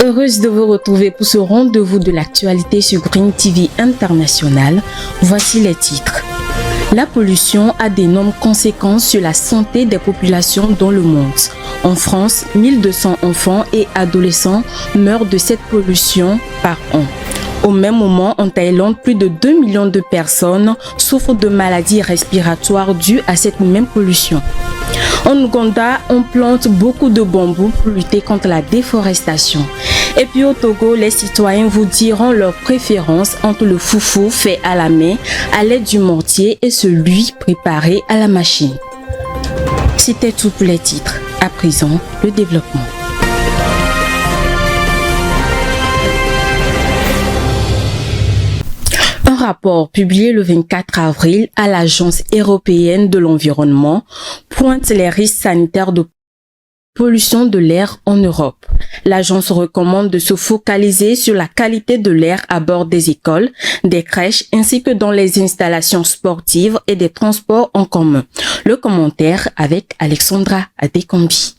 Heureuse de vous retrouver pour ce rendez-vous de l'actualité sur Green TV International. Voici les titres. La pollution a d'énormes conséquences sur la santé des populations dans le monde. En France, 1200 enfants et adolescents meurent de cette pollution par an. Au même moment, en Thaïlande, plus de 2 millions de personnes souffrent de maladies respiratoires dues à cette même pollution. En Ouganda, on plante beaucoup de bambous pour lutter contre la déforestation. Et puis au Togo, les citoyens vous diront leur préférence entre le foufou fait à la main à l'aide du mortier et celui préparé à la machine. C'était tout pour les titres. À présent, le développement. Un rapport publié le 24 avril à l'Agence européenne de l'environnement pointe les risques sanitaires de pollution de l'air en Europe. L'agence recommande de se focaliser sur la qualité de l'air à bord des écoles, des crèches ainsi que dans les installations sportives et des transports en commun. Le commentaire avec Alexandra Adekombi.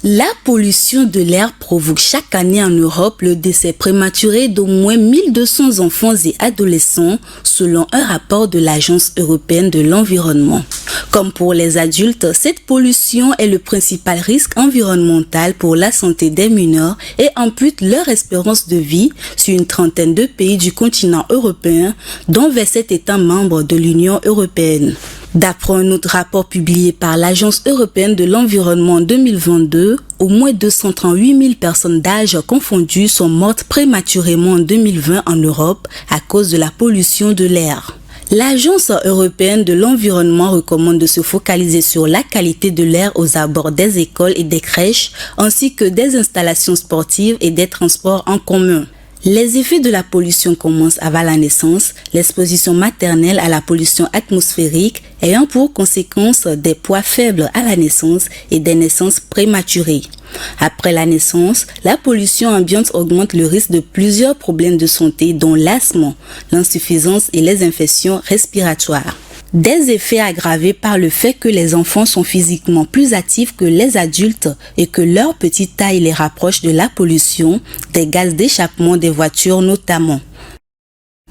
La pollution de l'air provoque chaque année en Europe le décès prématuré d'au moins 1200 enfants et adolescents, selon un rapport de l'Agence européenne de l'environnement. Comme pour les adultes, cette pollution est le principal risque environnemental pour la santé des mineurs et ampute leur espérance de vie sur une trentaine de pays du continent européen, dont 27 États membres de l'Union européenne. D'après un autre rapport publié par l'Agence européenne de l'environnement en 2022, au moins 238 000 personnes d'âge confondu sont mortes prématurément en 2020 en Europe à cause de la pollution de l'air. L'Agence européenne de l'environnement recommande de se focaliser sur la qualité de l'air aux abords des écoles et des crèches, ainsi que des installations sportives et des transports en commun. Les effets de la pollution commencent avant la naissance, l'exposition maternelle à la pollution atmosphérique ayant pour conséquence des poids faibles à la naissance et des naissances prématurées. Après la naissance, la pollution ambiante augmente le risque de plusieurs problèmes de santé dont l'asthme, l'insuffisance et les infections respiratoires. Des effets aggravés par le fait que les enfants sont physiquement plus actifs que les adultes et que leur petite taille les rapproche de la pollution, des gaz d'échappement des voitures notamment.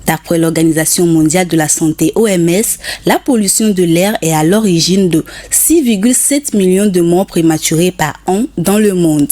D'après l'Organisation mondiale de la santé OMS, la pollution de l'air est à l'origine de 6,7 millions de morts prématurées par an dans le monde.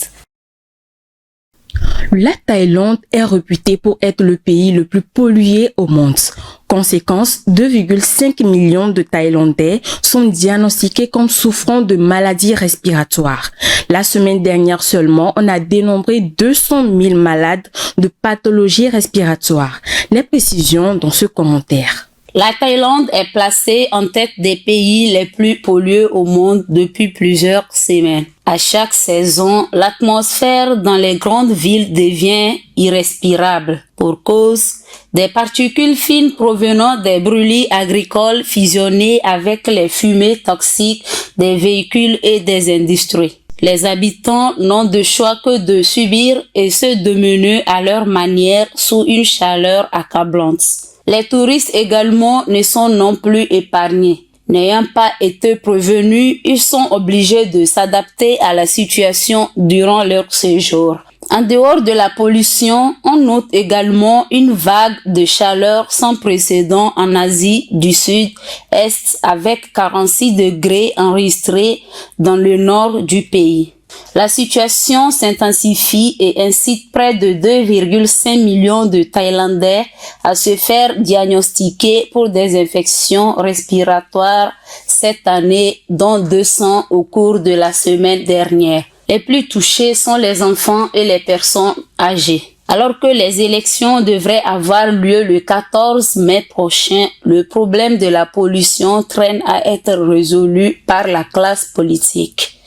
La Thaïlande est réputée pour être le pays le plus pollué au monde. Conséquence, 2,5 millions de Thaïlandais sont diagnostiqués comme souffrant de maladies respiratoires. La semaine dernière seulement, on a dénombré 200 000 malades de pathologies respiratoires. Les précisions dans ce commentaire. La Thaïlande est placée en tête des pays les plus pollués au monde depuis plusieurs semaines. À chaque saison, l'atmosphère dans les grandes villes devient irrespirable pour cause des particules fines provenant des brûlis agricoles fusionnés avec les fumées toxiques des véhicules et des industries. Les habitants n'ont de choix que de subir et se démener à leur manière sous une chaleur accablante. Les touristes également ne sont non plus épargnés. N'ayant pas été prévenus, ils sont obligés de s'adapter à la situation durant leur séjour. En dehors de la pollution, on note également une vague de chaleur sans précédent en Asie du Sud-Est avec 46 degrés enregistrés dans le nord du pays. La situation s'intensifie et incite près de 2,5 millions de Thaïlandais à se faire diagnostiquer pour des infections respiratoires cette année, dont 200 au cours de la semaine dernière. Les plus touchés sont les enfants et les personnes âgées. Alors que les élections devraient avoir lieu le 14 mai prochain, le problème de la pollution traîne à être résolu par la classe politique.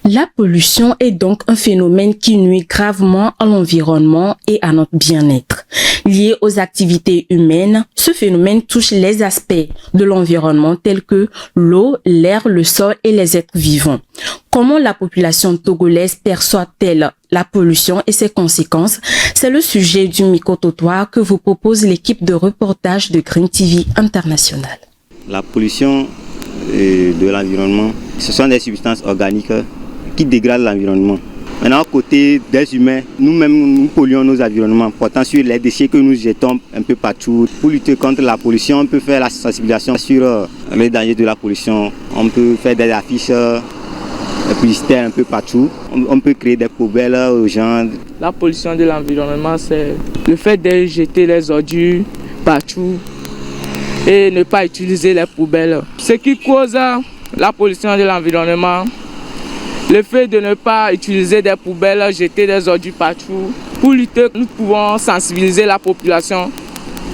La pollution est donc un phénomène qui nuit gravement à l'environnement et à notre bien-être. Lié aux activités humaines, ce phénomène touche les aspects de l'environnement tels que l'eau, l'air, le sol et les êtres vivants. Comment la population togolaise perçoit-elle la pollution et ses conséquences? C'est le sujet du micro-trottoir que vous propose l'équipe de reportage de Green TV International. La pollution de l'environnement, ce sont des substances organiques qui dégradent l'environnement. Maintenant, à côté des humains, nous-mêmes, nous polluons nos environnements, portant sur les déchets que nous jetons un peu partout. Pour lutter contre la pollution, on peut faire la sensibilisation sur les dangers de la pollution. On peut faire des affiches publicitaires un peu partout. On peut créer des poubelles aux gens. La pollution de l'environnement, c'est le fait de jeter les ordures partout et ne pas utiliser les poubelles. Ce qui cause la pollution de l'environnement, le fait de ne pas utiliser des poubelles, jeter des ordures partout. Pour lutter, nous pouvons sensibiliser la population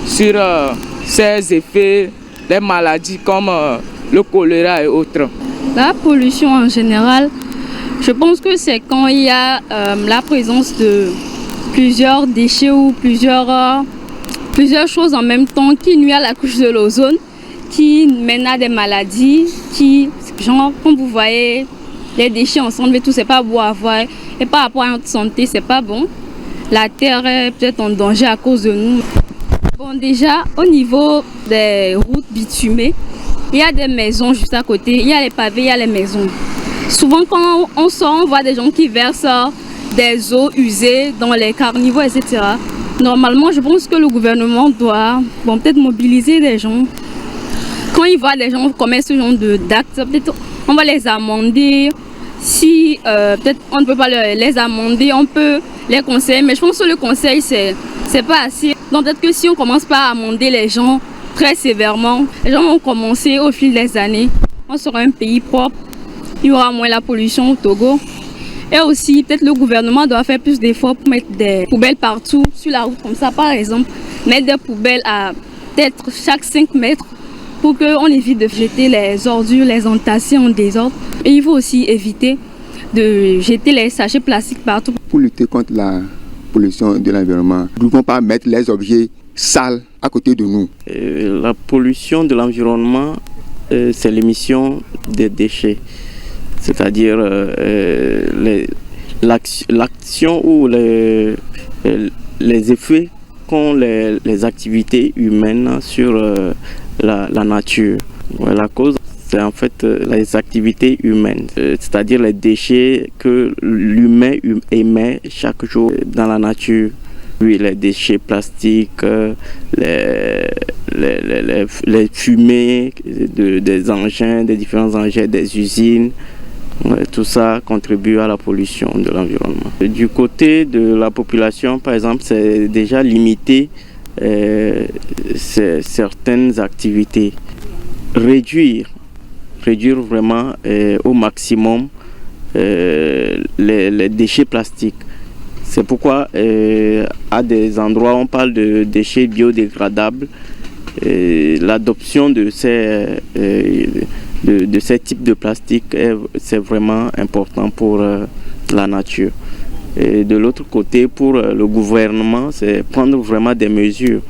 sur ses effets, les maladies comme le choléra et autres. La pollution en général, je pense que c'est quand il y a la présence de plusieurs déchets ou plusieurs choses en même temps qui nuisent à la couche de l'ozone, qui mènent à des maladies, genre comme vous voyez, les déchets ensemble et tout, c'est pas beau à voir. Et par rapport à notre santé, c'est pas bon. La terre est peut-être en danger à cause de nous. Bon, déjà, au niveau des routes bitumées, il y a des maisons juste à côté. Il y a les pavés, il y a les maisons. Souvent, quand on sort, on voit des gens qui versent des eaux usées dans les carnivores, etc. Normalement, je pense que le gouvernement doit peut-être mobiliser des gens. Quand ils voient des gens commettre ce genre d'actes, peut-être on va les amender. Si peut-être on ne peut pas les amender, on peut les conseiller. Mais je pense que le conseil, c'est pas assez. Donc peut-être que si on commence pas à amender les gens très sévèrement, les gens vont commencer au fil des années. On sera un pays propre, il y aura moins la pollution au Togo. Et aussi, peut-être le gouvernement doit faire plus d'efforts pour mettre des poubelles partout sur la route, comme ça par exemple. Mettre des poubelles à peut-être chaque 5 mètres pour qu'on évite de jeter les ordures, les entasser en désordre. Et il faut aussi éviter de jeter les sachets plastiques partout. Pour lutter contre la pollution de l'environnement, nous ne pouvons pas mettre les objets sales à côté de nous. La pollution de l'environnement, c'est l'émission des déchets. C'est-à-dire l'action ou les effets qu'ont les activités humaines sur la nature. La cause, c'est en fait les activités humaines, c'est-à-dire les déchets que l'humain émet chaque jour dans la nature. Oui, les déchets plastiques, les fumées des engins, des différents engins des usines. Tout ça contribue à la pollution de l'environnement. Du côté de la population, par exemple, c'est déjà limiter certaines activités. Réduire vraiment au maximum les déchets plastiques. C'est pourquoi à des endroits on parle de déchets biodégradables. L'adoption de ces types de plastique, c'est vraiment important pour la nature. Et de l'autre côté, pour le gouvernement, c'est prendre vraiment des mesures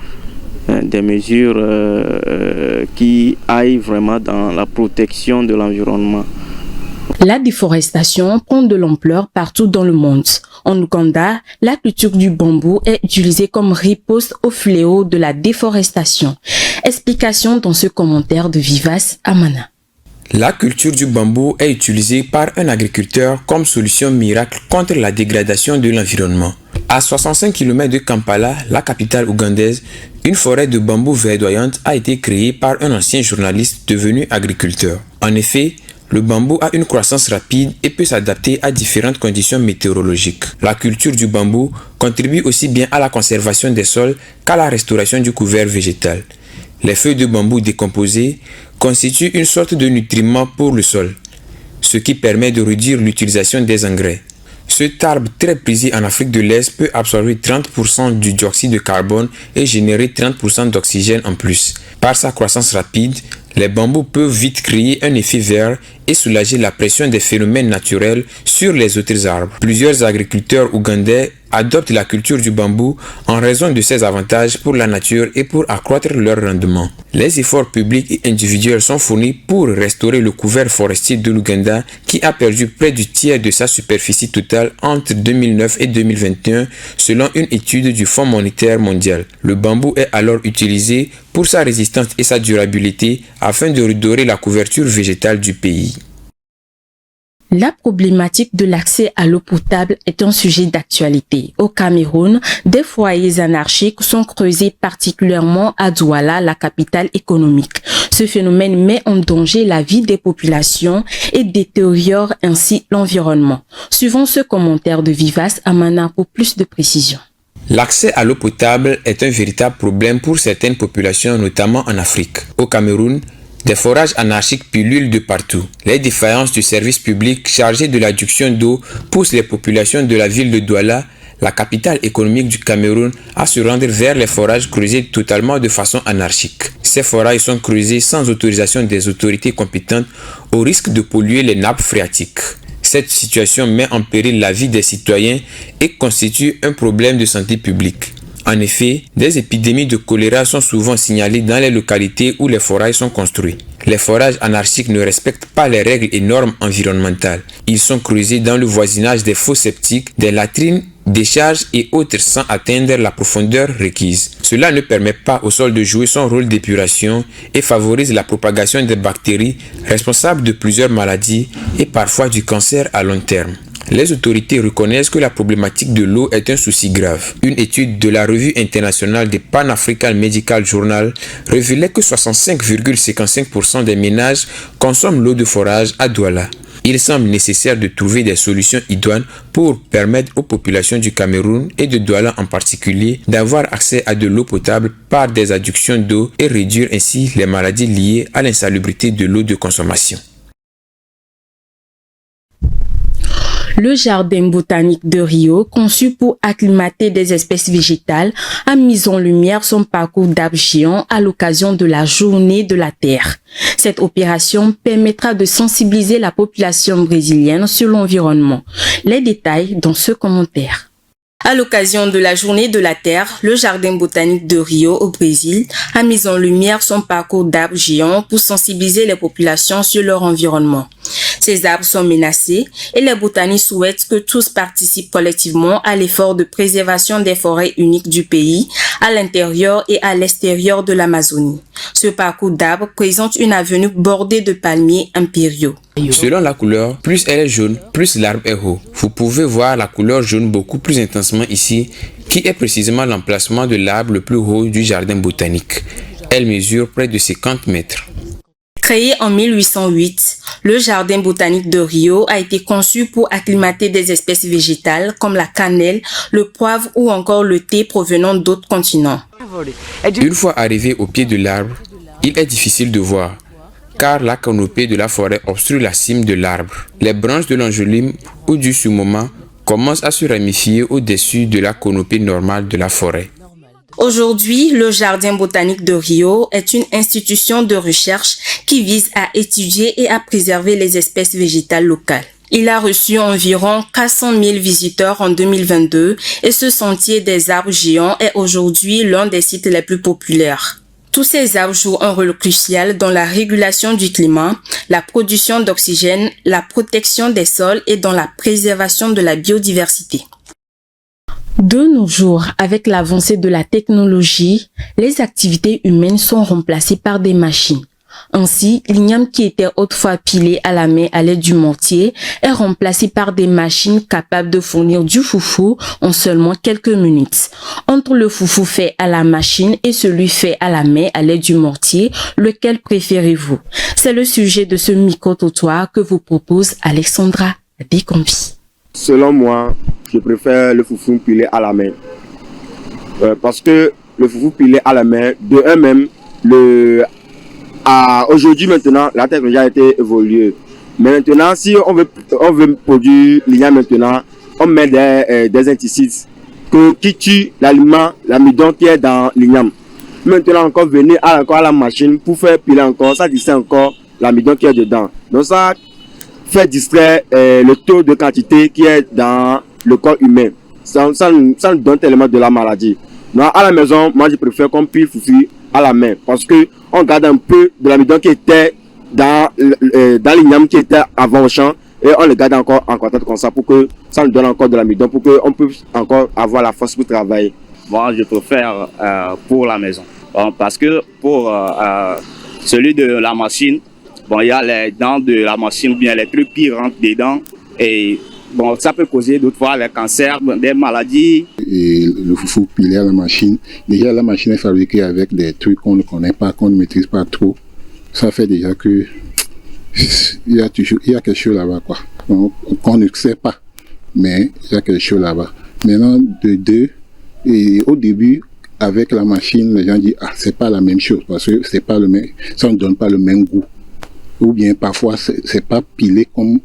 qui aillent vraiment dans la protection de l'environnement. La déforestation prend de l'ampleur partout dans le monde. En Ouganda, la culture du bambou est utilisée comme riposte au fléau de la déforestation. Explication dans ce commentaire de Vivace Amana. La culture du bambou est utilisée par un agriculteur comme solution miracle contre la dégradation de l'environnement. À 65 km de Kampala, la capitale ougandaise, une forêt de bambou verdoyante a été créée par un ancien journaliste devenu agriculteur. En effet, le bambou a une croissance rapide et peut s'adapter à différentes conditions météorologiques. La culture du bambou contribue aussi bien à la conservation des sols qu'à la restauration du couvert végétal. Les feuilles de bambou décomposées constituent une sorte de nutriment pour le sol, ce qui permet de réduire l'utilisation des engrais. Cet arbre très prisé en Afrique de l'Est peut absorber 30% du dioxyde de carbone et générer 30% d'oxygène en plus. Par sa croissance rapide, les bambous peuvent vite créer un effet vert et soulager la pression des phénomènes naturels sur les autres arbres. Plusieurs agriculteurs ougandais adoptent la culture du bambou en raison de ses avantages pour la nature et pour accroître leur rendement. Les efforts publics et individuels sont fournis pour restaurer le couvert forestier de l'Ouganda qui a perdu près du tiers de sa superficie totale entre 2009 et 2021 selon une étude du Fonds monétaire mondial. Le bambou est alors utilisé pour sa résistance et sa durabilité afin de redorer la couverture végétale du pays. La problématique de l'accès à l'eau potable est un sujet d'actualité. Au Cameroun, des foyers anarchiques sont creusés particulièrement à Douala, la capitale économique. Ce phénomène met en danger la vie des populations et détériore ainsi l'environnement. Suivons ce commentaire de Vivace Amana pour plus de précision. L'accès à l'eau potable est un véritable problème pour certaines populations, notamment en Afrique. Au Cameroun, des forages anarchiques pullulent de partout. Les défaillances du service public chargé de l'adduction d'eau poussent les populations de la ville de Douala, la capitale économique du Cameroun, à se rendre vers les forages creusés totalement de façon anarchique. Ces forages sont creusés sans autorisation des autorités compétentes au risque de polluer les nappes phréatiques. Cette situation met en péril la vie des citoyens et constitue un problème de santé publique. En effet, des épidémies de choléra sont souvent signalées dans les localités où les forages sont construits. Les forages anarchiques ne respectent pas les règles et normes environnementales. Ils sont creusés dans le voisinage des fosses septiques, des latrines, décharges et autres sans atteindre la profondeur requise. Cela ne permet pas au sol de jouer son rôle d'épuration et favorise la propagation des bactéries responsables de plusieurs maladies et parfois du cancer à long terme. Les autorités reconnaissent que la problématique de l'eau est un souci grave. Une étude de la revue internationale des Pan African Medical Journal révélait que 65,55% des ménages consomment l'eau de forage à Douala. Il semble nécessaire de trouver des solutions idoines pour permettre aux populations du Cameroun et de Douala en particulier d'avoir accès à de l'eau potable par des adductions d'eau et réduire ainsi les maladies liées à l'insalubrité de l'eau de consommation. Le jardin botanique de Rio, conçu pour acclimater des espèces végétales, a mis en lumière son parcours d'arbres géants à l'occasion de la Journée de la Terre. Cette opération permettra de sensibiliser la population brésilienne sur l'environnement. Les détails dans ce commentaire. À l'occasion de la Journée de la Terre, le Jardin botanique de Rio au Brésil a mis en lumière son parcours d'arbres géants pour sensibiliser les populations sur leur environnement. Ces arbres sont menacés et les botanistes souhaitent que tous participent collectivement à l'effort de préservation des forêts uniques du pays, à l'intérieur et à l'extérieur de l'Amazonie. Ce parcours d'arbres présente une avenue bordée de palmiers impériaux. Selon la couleur, plus elle est jaune, plus l'arbre est haut. Vous pouvez voir la couleur jaune beaucoup plus intensement ici, qui est précisément l'emplacement de l'arbre le plus haut du jardin botanique. Elle mesure près de 50 mètres. Créé en 1808, le Jardin botanique de Rio a été conçu pour acclimater des espèces végétales comme la cannelle, le poivre ou encore le thé provenant d'autres continents. Une fois arrivé au pied de l'arbre, il est difficile de voir, car la canopée de la forêt obstrue la cime de l'arbre. Les branches de l'angelim ou du sumauma commencent à se ramifier au-dessus de la canopée normale de la forêt. Aujourd'hui, le Jardin botanique de Rio est une institution de recherche qui vise à étudier et à préserver les espèces végétales locales. Il a reçu environ 400 000 visiteurs en 2022 et ce sentier des arbres géants est aujourd'hui l'un des sites les plus populaires. Tous ces arbres jouent un rôle crucial dans la régulation du climat, la production d'oxygène, la protection des sols et dans la préservation de la biodiversité. De nos jours, avec l'avancée de la technologie, les activités humaines sont remplacées par des machines. Ainsi, l'igname qui était autrefois pilé à la main à l'aide du mortier est remplacé par des machines capables de fournir du foufou en seulement quelques minutes. Entre le foufou fait à la machine et celui fait à la main à l'aide du mortier, lequel préférez-vous? C'est le sujet de ce micro-trottoir que vous propose Alexandra Descombi. Selon moi, je préfère le foufou pilé à la main. Parce que le foufou pilé à la main, de un même, aujourd'hui maintenant, la technologie a été évoluée. Mais maintenant, si on veut produire l'igname maintenant, on met des insecticides qui tuent l'aliment, l'amidon qui est dans l'igname. Maintenant encore venir à la machine pour faire piler encore, ça distrait encore l'amidon qui est dedans. Donc ça fait distraire le taux de quantité qui est dans le corps humain. Ça nous donne tellement de la maladie. Donc à la maison, moi je préfère qu'on pile foufou à la main parce que on garde un peu de l'amidon qui était dans l'igname qui était avant au champ et on le garde encore en contact comme ça pour que ça nous donne encore de l'amidon pour qu'on puisse encore avoir la force pour travailler. Moi je préfère pour la maison. Bon, parce que pour celui de la machine, bon, il y a les dents de la machine ou bien les trucs qui rentrent dedans et bon, ça peut causer d'autres fois les cancers, des maladies. Et le foufou pilé à la machine, déjà la machine est fabriquée avec des trucs qu'on ne connaît pas, qu'on ne maîtrise pas trop. Ça fait déjà que il y a quelque chose là-bas, quoi. Qu'on ne sait pas, mais il y a quelque chose là-bas. Maintenant, et au début, avec la machine, les gens disent ah c'est pas la même chose parce que c'est pas le même, ça ne donne pas le même goût. Ou bien parfois c'est pas pilé comme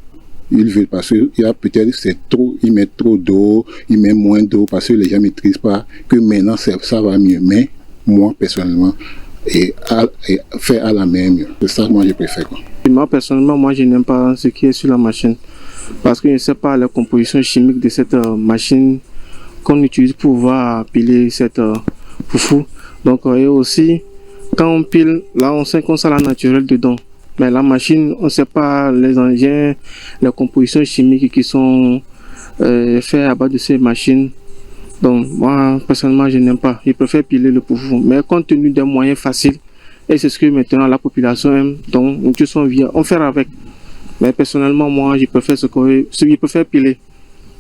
ils veulent parce qu'il y a peut-être c'est trop, ils mettent trop d'eau, ils mettent moins d'eau parce que les gens maîtrisent pas. Que maintenant ça va mieux. Mais moi personnellement, faire à la main mieux. C'est ça moi je préfère, quoi. Et moi personnellement, moi je n'aime pas ce qui est sur la machine parce que je ne sais pas la composition chimique de cette machine qu'on utilise pour pouvoir piler cette foufou. Donc et aussi quand on pile, là on sait qu'on sent la naturelle dedans. Mais la machine, on ne sait pas les engins, les compositions chimiques qui sont faites à base de ces machines. Donc moi personnellement je n'aime pas. Je préfère piler le foufou. Mais compte tenu des moyens faciles, et c'est ce que maintenant la population aime, donc on fait avec. Mais personnellement moi je préfère piler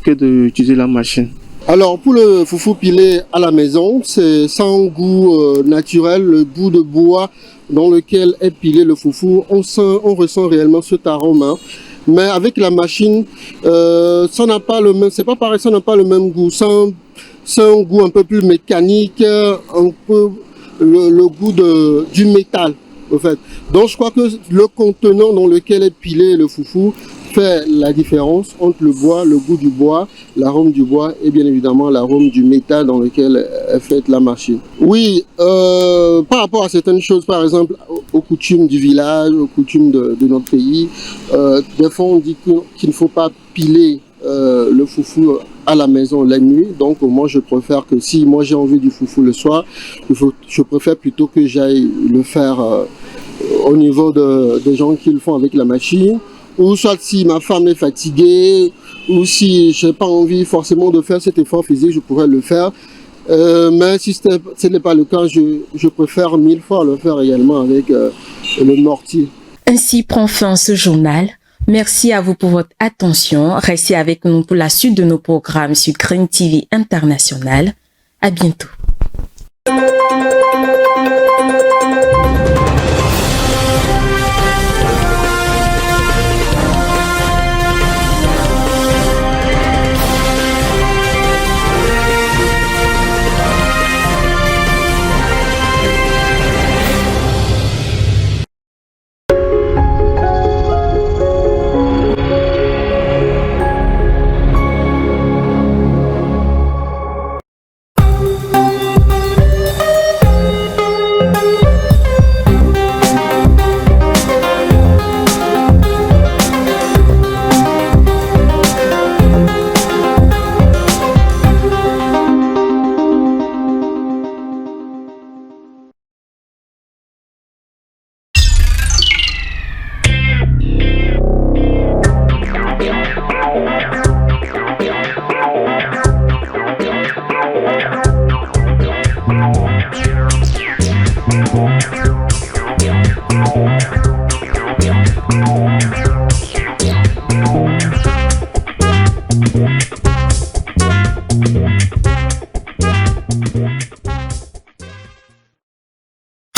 que d'utiliser la machine. Alors pour le foufou pilé à la maison, c'est sans goût naturel, le goût de bois dans lequel est pilé le foufou, on ressent réellement cet arôme. Hein. Mais avec la machine, ça n'a pas le même, c'est pas pareil, ça n'a pas le même goût. C'est un goût un peu plus mécanique, un peu le goût du métal, en fait. Donc je crois que le contenant dans lequel est pilé le foufou fait la différence entre le bois, le goût du bois, l'arôme du bois et bien évidemment l'arôme du métal dans lequel est faite la machine. Oui, par rapport à certaines choses, par exemple aux coutumes du village, aux coutumes de notre pays, des fois on dit qu'il ne faut pas piler le foufou à la maison la nuit. Donc moi je préfère que si moi j'ai envie du foufou le soir, je préfère plutôt que j'aille le faire au niveau des gens qui le font avec la machine. Ou soit si ma femme est fatiguée, ou si je n'ai pas envie forcément de faire cet effort physique, je pourrais le faire. Mais si ce n'est pas le cas, je préfère 1000 fois le faire également avec le mortier. Ainsi prend fin ce journal. Merci à vous pour votre attention. Restez avec nous pour la suite de nos programmes sur Green TV International. À bientôt.